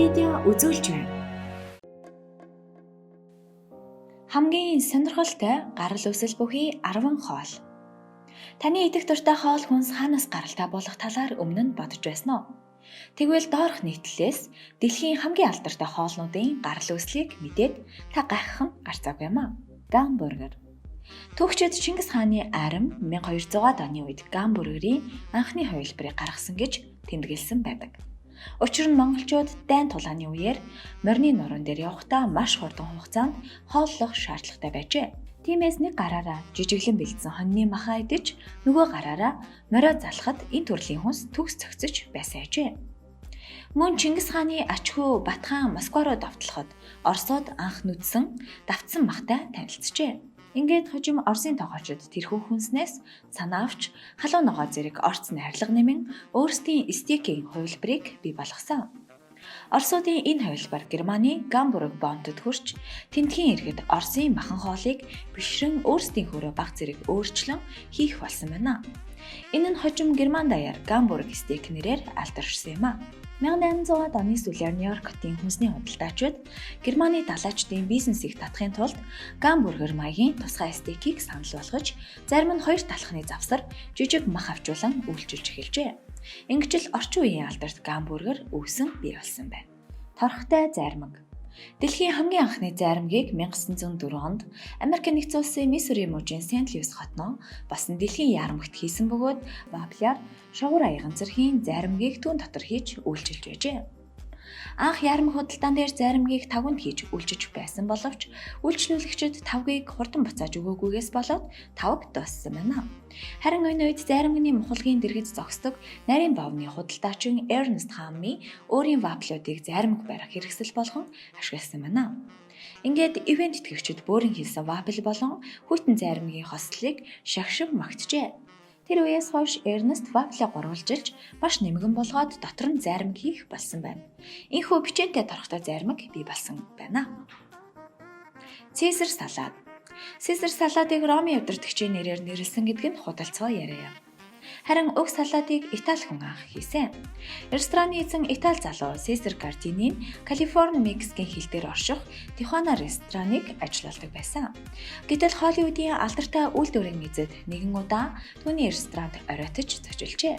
видео үзүүлж байна. Хамгийн сонирхолтой гарал үүсэл бүхий 10 хоол. Таны идэх дуртай хоол хүнс хаанаас гаралтай болох талаар өмнө нь бодож байсан уу? Тэгвэл доорх нийтлэлээс дэлхийн хамгийн алдартай хоолнуудын гарал үүслийг мэдээд та гайхах нь гарцаагүй юм аа. Гамбургер. Түүхчид Чингис хааны арим 1200-аад оны үед гамбургерийн анхны хувилбарыг гаргасан гэж тэмдэглэсэн байдаг. Учир нь монголчууд дайн тулааны үеэр морины нуруунд дээр явахдаа маш хурдан хугацаанд хооллох шаардлагатай байжээ. Тиймээс нэг гараараа жижиглэн бэлдсэн хоньны махаа идэж, нөгөө гараараа морио залхахад энэ төрлийн хүнс төгс цогцож байсан ажээ. Мөн Чингис хааны ач хүү Батхан Москва руу давтлахад Оросууд анх нүдсэн давтсан махтай танилцжээ. Ингээд хожим Оросын тогоочид тэрхүү хүнснээс санаа авч халуун ногоо зэрэг орц найрлага нэмэн өөрсдийн стейкийн хувилбарыг бий болгосон. Оросуудын энэ хувилбар Германы Гамбург бонтод хүрч тэмдгийн иргэд Оросын махан хоолыг бишрэн өөрсдийн хөрөө баг зэрэг өөрчлөн хийх болсон байна. Энэ нь хожим Герман даяар Гамбург стейк нэрээр алдаршсан юм а. 1800-аад оны сүүлээр Нью-Йоркийн хүнсний худалдаачид Германы далайчдын бизнесийг татахын тулд гамбургер маягийн тусгай стейкийг санал болгож, зарим нь хоёр талхны завсар жижиг мах авчуулан үйлчилж эхэлжээ. Ингэж л орчин үеийн алдарт гамбургер үүсэн бий болсон байна. Торхтой зармаг. Дэлхийн хамгийн анхны зармгийг 1904 онд Америк нэгдсэн улсын Миссури мужийн Сент Луис хотноо басан дэлхийн яармагт хийсэн бөгөөд Вафляр шогур аяган зэргийн зармгийг түүн дотор хийж үйлчилж байжээ. Анх яармаг худалдаан дээр зармгийг 5-нд хийж үйлчилж байсан боловч үйлчлүүлэгчид 5-ыг хурдан буцааж өгөөгүйгээс болоод 5-г дууссан байна. Харин энэ үед зармигны мухалгийн дэргэд зогсдог нарийн бовны худалдаачин Эрнест Хамми өөрийн вафлуудыг зармиг барих хэрэгсэл болгон ашигласан байна. Ингээд ивент итгэгчид бөөрийн хийсэн вафл болон хүйтэн зармигийн хослолыг шагшин магтжээ. Тэр үеэс хойш Эрнест вафлыг гурвалжилж маш нэмгэн болгоод дотор нь зармиг хийх болсон байна. Энэхүү бичээтэй торхтой зармиг бий болсон байна. Цэсар салаад. Цэсар салаадыг Ромын удирдагчийн нэрээр нэрлсэн гэдэг нь худалцаа яриа. Харин уг салаадыг Итали хүн анх хийсэн. Рестораны эзэн Итали залуу Сесар Гардини Калифорни Мексикийн хил дээр орших Тихуана рестораныг ажилладаг байсан. Гэтэл Холливуудын алдартай үйлдвэрийн эзэд нэгэн удаа түүний ресторанд оройтож зочилжээ.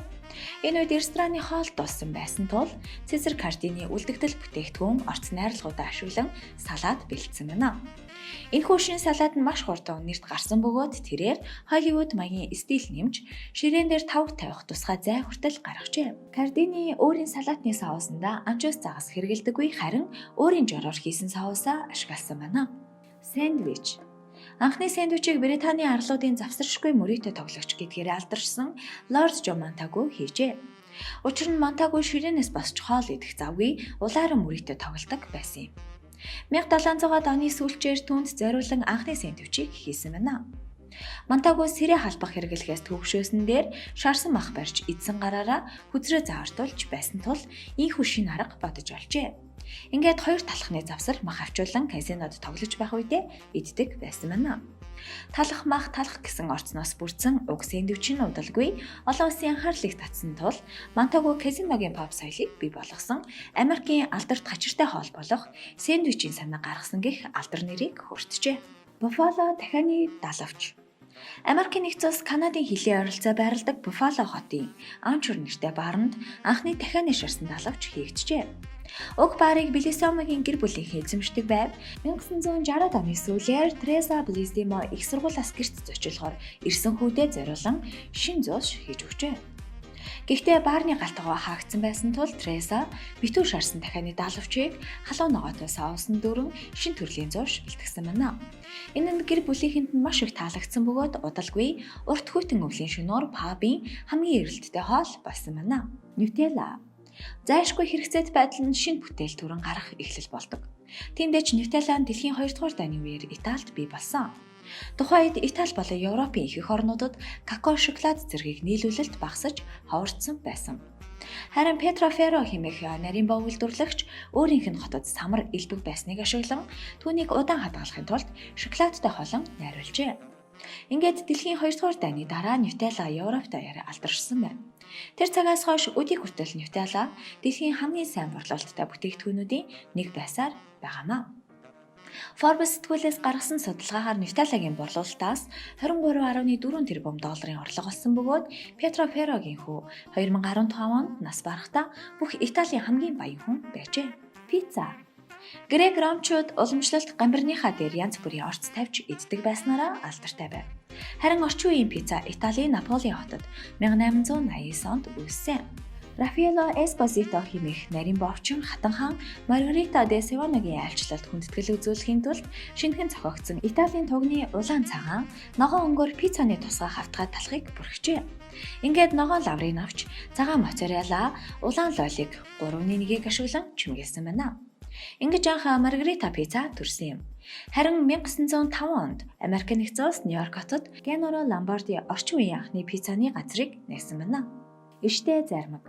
Энэ үед рестораны хоол дууссан байсан тул Сесар Гардини үлдэгдэл бүтээгдэхүүн орц найрлагуудаа ашиглан салаад бэлдсэн байна. Энэхүү шин салаад нь маш хурдан нэрт гарсан бөгөөд тэрээр Холливуд маягийн стил нэмж ширээн дээр тавг тавих тусгай зай хүртэл гаргажээ. Гардини өөрийн салаатны соусанда анчоус загас хэрэгэлдэггүй, харин өөрийн жороор хийсэн соусаа ашигласан байна. Сэндвич. Анхны сэндвичийг Британий арлуудын завсаршгүй мөрөөдө тоглогч гэдгээр алдаршсан Лорд Жо Монтаgu хийжээ. Учир нь Монтаgu ширээнээс босч хоол идэх завгүй улааран мөрөөдө тоглодог байсан юм. 1700-аад оны сүүлчээр түүнд зориулан анхны сэндвичийг хийсэн байна. Монтаgu сэрэ халбах хэрэглэхээс төвшөөсөн дээр шарсан мах барьж идсэн гараараа хүзрээ заартуулж байсан тул ийхүү шин арга бодож олжээ. Ингээд хоёр талхны завсар мах авчуулан казинод тоглож байх үедээ иддэг байсан байна. Талах мах талах гэсэн орцноос бүрдсэн уг сэндвичийн удалгүй олон улсын анхаарлыг татсан тул Монтаgu казиногийн pop соёлыг бий болгосон Америкийн алдарт хачиртай хоол болох сэндвичийн санаа гаргасан гэх алдар нэрийг хүртжээ. Буффало дахианы далавч. Америк нэгдсэн улс Канадын хилийн ойролцоо байрладаг Буффало хотын Анчур нэртэй бааранд анхны дахианы шарсан далавч хийгджээ. Уг баарыг Белисомогийн гэр бүлийн эзэмшдэг байв. 1960-аад оны сүүлээр Треса Близдимо их сургуулиас гэрт зочилгоор ирсэн хүүдээ зориулан шин зууш хийж өгчээ. Гэхдээ баарны галтгоо хаагдсан байсан тул Треса битүү шарсан дахианы далавчийг халуун ногоотой соусан дөрөн шин төрлийн зууш бэлтгэсэн байна. Энэ нь гэр бүлийнхэнд маш их таалагдсан бөгөөд удалгүй урт хүйтэн өвлийн шөнөөр пабын хамгийн эрэлттэй хоол болсон байна. Нутелла. Зайлшгүй хэрэгцээт байдал нь шинэ бүтээл төрөн гарах эхлэл болдог. Тиймдээ ч Нутелла дэлхийн 2 дугаар дайны үеэр Италид бий болсон. Тухайн үед Итали болон Европын ихэнх орнуудад какао шоколад зэргийг нийлүүлэлт багасж ховордсон байсан. Харин Петро Ферро хэмээх нарийн бов үйлдвэрлэгч өөрийнх нь хотод самар элбэг байсныг ашиглан түүнийг удаан хадгалахын тулд шоколадтай холон найруулжээ. Ингээд дэлхийн 2 дугаар дайны дараа Нутелла Европ даяар алдаршсан байна. Тэр цагаас хойш өдий хүртэл Нутелла дэлхийн хамгийн сайн борлуулалттай бүтээгдэхүүнүүдийн нэг байсаар байгаамаа. Forbes сэтгүүлээс гаргасан судалгаагаар Нутеллагийн борлуулалтаас 23.4 тэрбум долларын орлого олсон бөгөөд Пьетро Феррогийн хүү 2015 онд нас барахдаа бүх Италийн хамгийн баян хүн байжээ. Пицца. Грек ромчууд уламжлалт гамбирныхаа дээр янз бүрийн орц тавьж иддэг байснараа алдартай байв. Харин орчин үеийн пицца Италийн Наполи хотод 1889 онд үүссэн. Рафаэлло Эспозито хэмээх нарийн бовчин хатан хаан Маргарита де Севаногийн айлчлалд хүндэтгэл үзүүлэхийн тулд шинэхэн зохиогдсон Италийн тугны улаан цагаан ногоон өнгөөр пиццаны тусгай хавтгай талхыг бүрхжээ. Ингээд ногоон лаврыг авч цагаан моцарелла, улаан лолиг 3-1-ийг ашиглан чимгээсэн байна. Ингэж анх Маргарита пицца төрсөн юм. Харин 1905 онд Америк нэгдсэн улс Нью-Йорк хотод Генуро Ломбарди орчин үеийн анхны пиццаны газрыг нээсэн байна. Иштэй зармаг.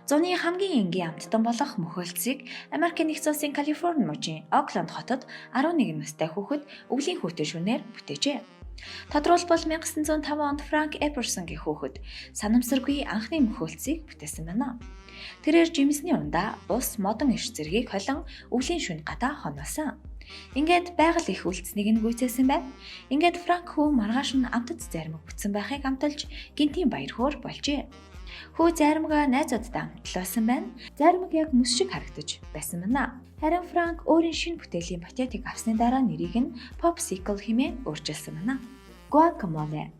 Зуны хамгийн энгийн амттан болох мөхөлцийг Америк нэгдсэн улсын Калифорни мужийн Окленд хотод 11 настай хүүхэд өвлийн хүүтэн шөнөөр бүтээжээ. Тодорхойлбол 1905 онд Франк Эперсонгийн хүүхэд санамсаргүй анхны мөхөлцийг бүтээсэн байна. Тэрээр жимсний ундаа ус модон иш зэргийг холон өвлийн шөнө гадаа хоноосон. Ингээд байгаль их үлдснийг нь гүйцээсэн байна. Ингээд Франк хүү маргааш нь амтд зармаг бүтсэн байхыг амталж гинтийн баяр хөөр болжээ. Хүү зармага найзуудтай амтлуулсан байна. Зармаг яг мөс шиг харагдаж байсан байна. Харин Франк өөрийн шинэ бүтээлийн патентыг авсны дараа нэрийг нь Popsicle хэмээн өөрчилсөн байна. Guacamole.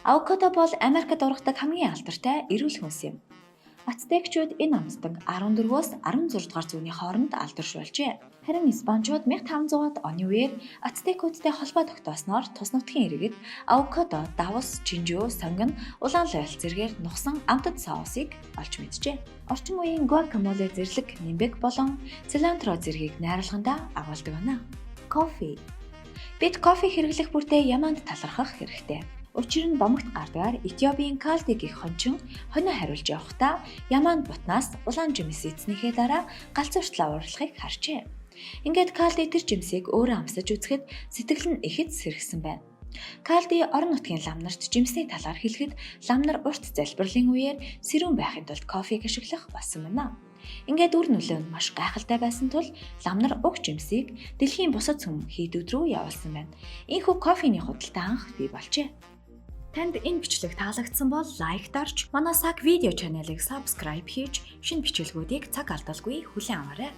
Авокадо бол Америкт ургадаг хамгийн алдартай эрүүл хүнс юм. Ацтекчууд энэ амттан 14-өөс 16 дугаар зууны хооронд алдаршуулжээ. Харин Испанчууд 1500-аад оны үеэр ацтекуудтай холбоо тогтоосноор тус нутгийн иргэд авокадо, давс, жинжүү, сонгон, улаан лойл зэргээр нухсан амтд соусыг олж мэджээ. Орчин үеийн guacamole зэрлэг нимбэг болон цилантро зэргийг найруулгандаа агуулдаг байна. Кофе. Бид кофе хэрэглэх бүртээ ямаанд талархах хэрэгтэй. Учир нь домогт гардагаар Этиопийн Калди гэх хончин хонио хариулж явахдаа ямаанд бутнаас улаан жимс эзнийхээ дараа галзууртлаа уурлахыг харжээ. Ингээд Калди тэр жимсийг өөрөө амсаж үзэхэд сэтгэл нь ихэд сэргсэн байна. Калди орон нутгийн ламнарт жимсний талаар хэлэхэд ламнар урт залбирлын үеэр сэрүүн байхын тулд кофег ашиглах болсон байна. Ингээд үр нөлөө нь маш гайхалтай байсан тул ламнар уг жимсийг дэлхийн бусад сүм хийдүүд рүү явуулсан байна. Ийхүү кофений худалдаа анх бий болжээ. Танд энэ бичлэг таалагдсан бол лайк дарж, манай саг видео чаналыг subscribe хийж, шинэ бичлэгүүдийг цаг алдалгүй хүлээн аваарай.